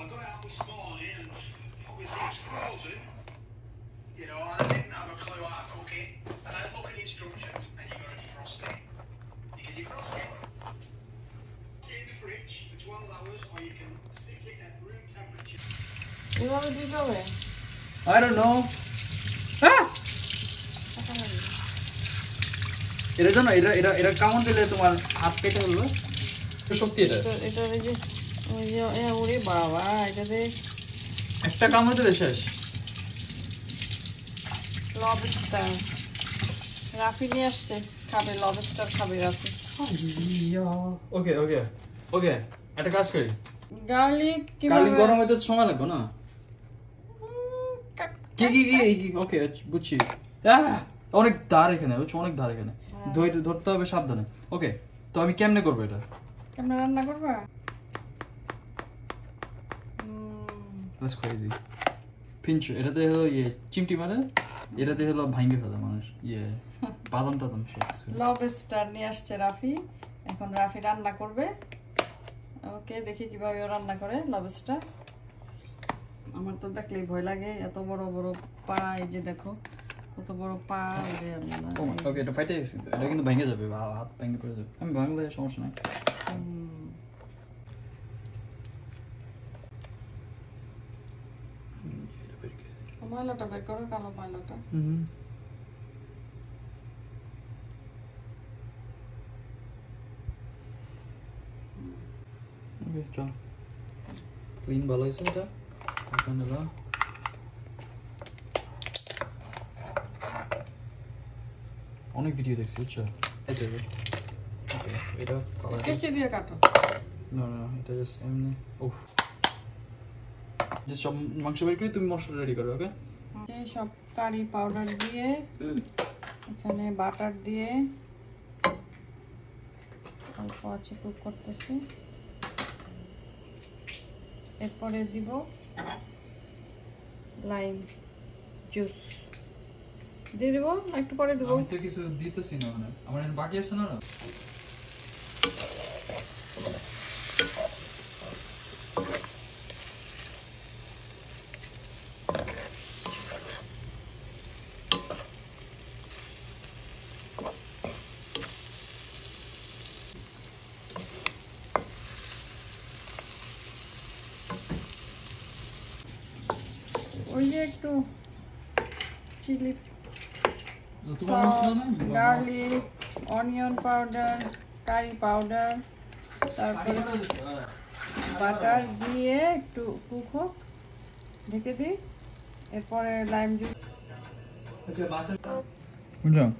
I got out this morning and obviously it's frozen, you know, and I didn't have a clue how to cook it. And I look at the instructions and you've got to defrost it. You can defrost it, sit it in the fridge for 12 hours, or you can sit it at room temperature. এভাবে দিতে হবে? I don't know. এটা জানো, এটা কেমন দিলে তোমার হাত কেটে ফেলবে? শক্তি এটা এই যে ওই যে ওরে বাবা, এটাতে একটা কামড় দিলে শেষ। লবস্টার রাফি নিয়ে আসছে, খাবে লবস্টার খাবে রাফি। ওকে ওকে ওকে, একটা কাজ করি, গার্লিক গরম হইতে সময় লাগবে না? কি ওকে বুঝছি। অনেক ধার এখানে, অনেক ধার এখানে, ধরতে হবে সাবধানে। ওকে, তো আমি কেমনে করবো এটা? কেমনে রান্না করবা? That's crazy. পিঞ্চ, এটাতে হলো চিমটি মারে, এটাতে হলো ভাঙ্গে ফেলে মানুষ, বাদাম টাদাম। লবস্টার নিয়ে আসছে রাফি, এখন রাফি রান্না করবে। ওকে, দেখি কিভাবে ও রান্না করে লবস্টার। আমার তো দেখলেই ভয় লাগে, এত বড় বড় পা, এই যে দেখো কত বড় পা। ওকে, এটা ফাইটে গেছে, এটা কিন্তু ভেঙে যাবে, হাত ভেঙে পড়ে যাবে। আমি ভাঙলে সমস্যা নাই। ময়লাটা বের করো, কালো ময়লাটা। ওকে, চল। ক্লিন ভালো হয়েছে এটা। অনেক ভিডিও দেখছি, বুঝছো? এটা কেচি দিয়ে কাটো। না না, এটা জাস্ট এমনি। উফ, জাস্ট সব মাংস বের করে তুমি মশলা রেডি করো। ওকে, সব কারি পাউডার দিয়ে, এখানে বাটার দিয়ে অল্প আছে কুক করতেছি। এরপরে দিব লাইম জুস দিয়ে দিব, একটু পরে দিব। আমি তো কিছু দিতেছি না, মানে আমার বাকি আছে না। ওই যে একটু chilli garlic, onion powder, curry powder, তারপরে বাটার দিয়ে একটু কুক হোক, ঢেকে দিই। এরপরে লাইম জুস। বুঝলাম।